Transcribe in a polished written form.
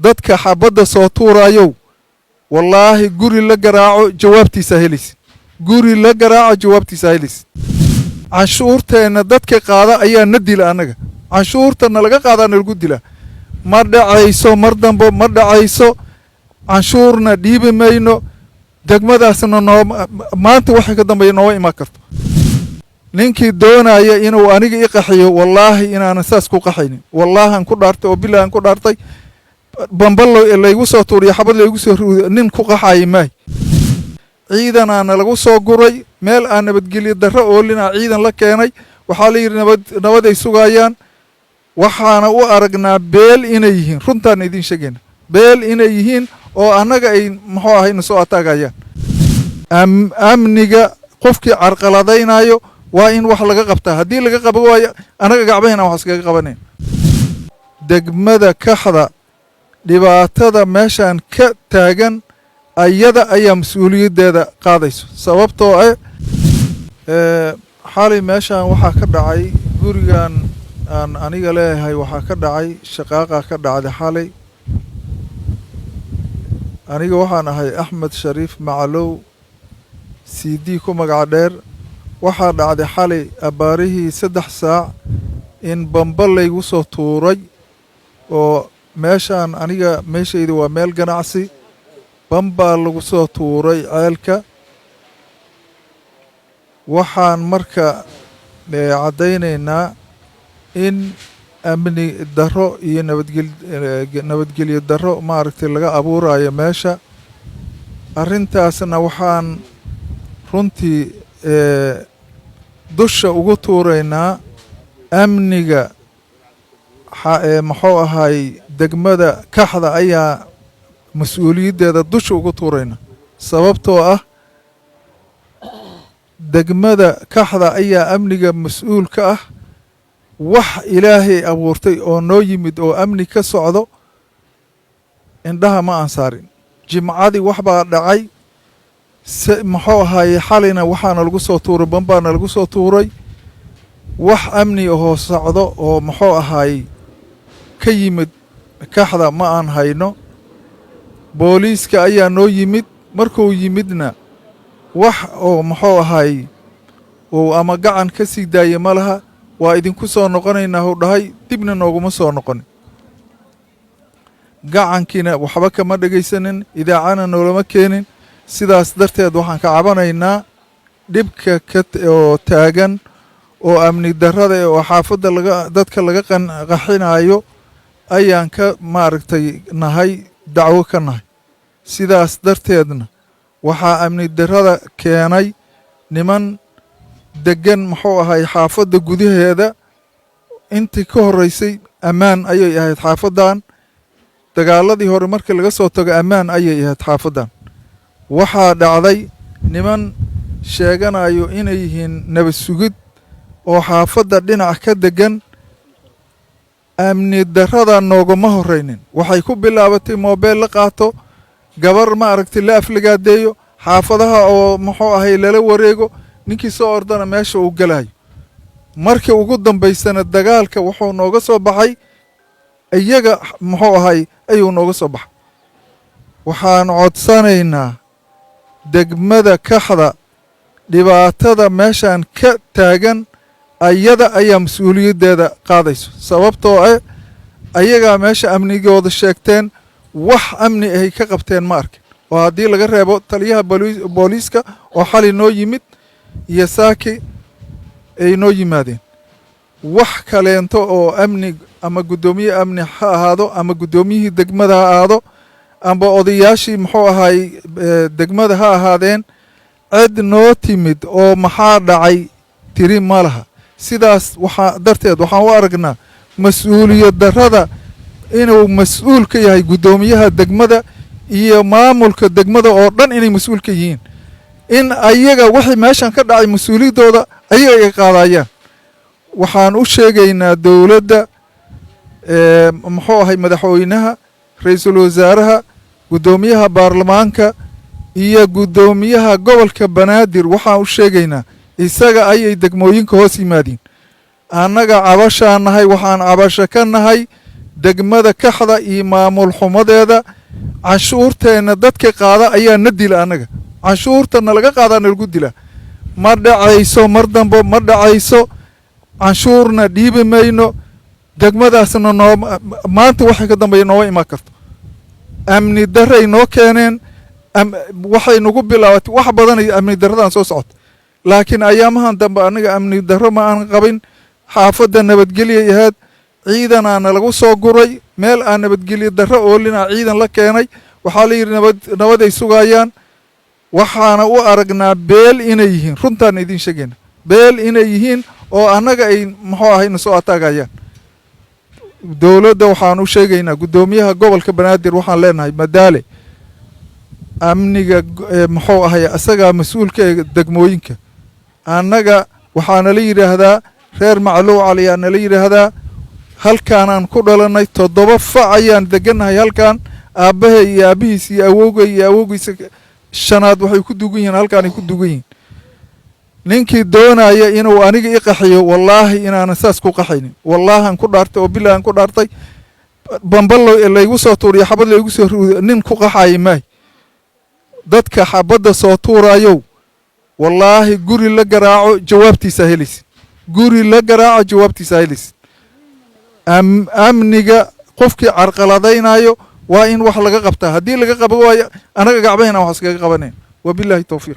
dadka xabadda soo tuurayow wallaahi guri la garaaco jawaabtiisa helis guri la garaaco jawaabtiisa helis canshuurteena dadka qaada ayaa na dila anaga canshuurtana laga qaadana lagu dila ma dhacayso mar dambe ma dhacayso canshuurna dhiibi mayno degmadaasna maanta waxay ka dambeeya noo imaan karto ninkii doonaya inuu aniga i qaxiyo wallaahi inaanan saas ku qaxaynin wallaahi aan ku dhaartay oo bilaahi aan ku dhaartay bambalo laygu soo tuuriyo xabad laygu soo ruuday nin ku qaxaayay maay ciidanaana lagu soo guray meel aan nabadgelyo darro oolina ciidan la keenay waxaa la yidhi nabaday sugayaan waxaana u aragnaa beel inay yihiin runtaan idin sheegayna beel inay yihiin oo annaga ay muxuu ahay soo ataagayaan amniga qofkii carqaladaynayo waa in wax laga qabtaa haddii laga qabo waayo anaga gacbahayna wax iskaga qabanayn degmada kaxda dhibaatada meeshaan ka taagan ayada ayaa mas-uuliyaddeeda qaadayso sababtoo xalay meeshaan waxaa ka dhacay gurigan aan aniga leeyahay waxaa ka dhacay shaqaaqa ka dhacday xalay aniga waxaan ahay axmed shariif macalow c d ku magaca dheer waxaa dhacday xalay abbaarihii 3 saac in bamba laygu soo tuuray oo meeshaan aniga meeshayda waa meel ganacsi bambaa lagu soo tuuray ceelka waxaan marka caddaynaynaa in amni darro iyo nabadgelyo darro maaragtay laga abuurayo meesha arrintaasna waxaan runtii dusha ugu tuuraynaa amniga muxuu ahay degmada kaxda ayaa mas-uuliyaddeeda dusha ugu tuurayna sababtoo ah degmada kaxda ayaa amniga mas-uul ka ah wax ilaahay abuurtay oo noo yimid oo amni ka socdo indhaha ma aan saarin jimcadii wax baa dhacay muxuu ahaye xalayna waxaana lagu soo tuuray bambaana lagu soo tuuray wax amni ahoo socdo oo muxuu ahaay ka yimid kaxda ma aan hayno booliiska ayaa noo yimid markuu yimidna wax oo muxuu ahaay uu ama gacan ka sii daaya ma laha waa idinku soo noqonaynaa uu dhahay dibna nooguma soo noqonin gacankiina waxba kama dhegaysanin idaacana noolama keenin sidaas darteed waxaan ka cabanaynaa dhibka oo taagan oo amni darrada oo xaafadda dadka laga qaxinayo ayaan ka maaragtay nahay dacwo ka nahay sidaas darteedna waxaa amni darrada keenay niman degan muxuu ahay xaafadda gudaheeda intii ka horreysay ammaan ayay ahayd xaafaddan dagaaladii hore markii laga soo tago ammaan ayay ahayd xaafaddan waxaa dhacday niman sheeganayo inay yihiin nabad sugid oo xaafadda dhinac ka degan amni darrada noogama horraynin waxay ku bilaabatay moobeel la qaato gabar ma aragtay la aflagaadeeyo xaafadaha oo muxuu ahay lala wareego ninkii soo ordana meesha uu galayo markii ugu dambaysana dagaalka wuxuu nooga soo baxay iyaga muxuu ahay ayuu nooga soo baxay waxaan codsanaynaa degmada kaxda dhibaatada meeshaan ka taagan ayada ayaa mas-uuliyaddeeda qaadayso sababtoo ayagaa meesha amnigooda sheegteen wax amni ahay ka qabteen ma arkin oo haddii laga reebo taliyaha booliiska oo xali noo yimid iyo saaki ay noo yimaadeen wax kaleento oo amni ama guddoomiye amni ha ahaado ama guddoomiyihii degmada ha ahaado amba odayaashii muxuu ahaay degmada ha ahaadeen cid noo timid oo maxaa dhacay tiri ma laha sidaas waxaa darteed waxaan u aragnaa mas-uuliyad darrada inuu mas-uul ka yahay guddoomiyaha degmada iyo maamulka degmada oo dhan inay mas-uul ka yihiin in ayaga wixii meeshan ka dhacay mas-uuliyaddooda ayaga ay qaadayaan waxaan u sheegaynaa dowladda muxuu ahay madaxweynaha ra-iisul wasaaraha guddoomiyaha baarlamaanka iyo guddoomiyaha gobolka banaadir waxaan u sheegaynaa isaga ayay degmooyinka hoos yimaadiin annaga cabashaan nahay waxaan cabasho ka nahay degmada kaxda iyo maamul xumadeeda canshuurteena dadka qaada ayaa na dila anaga canshuurtana laga qaadaa nalagu dila ma dhacayso mar dambe ma dhacayso canshuurna dhiibi mayno degmadaasna maanta waxay ka dambeeya nooma imaan karto amni darray noo keeneen waxay nagu bilaabatay wax badan ay amni darradan soo socota laakiin ayaamahan dambe aniga amni darro ma aan qabin xaafadda nabadgelyay ahayd ciidanaana lagu soo guray meel aan nabadgelyo darro oolina ciidan la keenay waxaa la yidhi nabaday sugayaan waxaana u aragnaa beel inay yihiin runtaan idin sheegayna beel inay yihiin oo annaga ay muxuu ahayna soo ataagayaan dowladda waxaan u sheegaynaa guddoomiyaha gobolka banaadir waxaan leenahay madaale amniga muxuu ahay asagaa mas-uulka ee degmooyinka annaga waxaana la yidhaahdaa reer macluuc aliyaa nala yidhaahdaa halkaanaan ku dhalanay 7 fac ayaan degannahay halkaan aabbahay iyo aabbihiis iyo awowgay iyo awowgiisa shanaad waxay ku dugan yihiin halkaanay ku dugan yihiin ninkii doonaya inuu aniga i qaxiyo wallaahi inaanan saas ku qaxaynin wallaahan ku dhaartay oo bilaahan ku dhaartay bambal laygu soo tuuriyo xabad laygu soo ruudo nin ku qaxayo maay dadka xabadda soo tuurayow wallaahi guri la garaaco jawaabtiisa helaysid guri la garaaco jawaabtiisa helaysid amniga qofkii carqaladaynayo waa in wax laga qabtaa haddii laga qaban waayo anaga gacbahayna wax iskaga qabaneen wabilaahi tawfiiq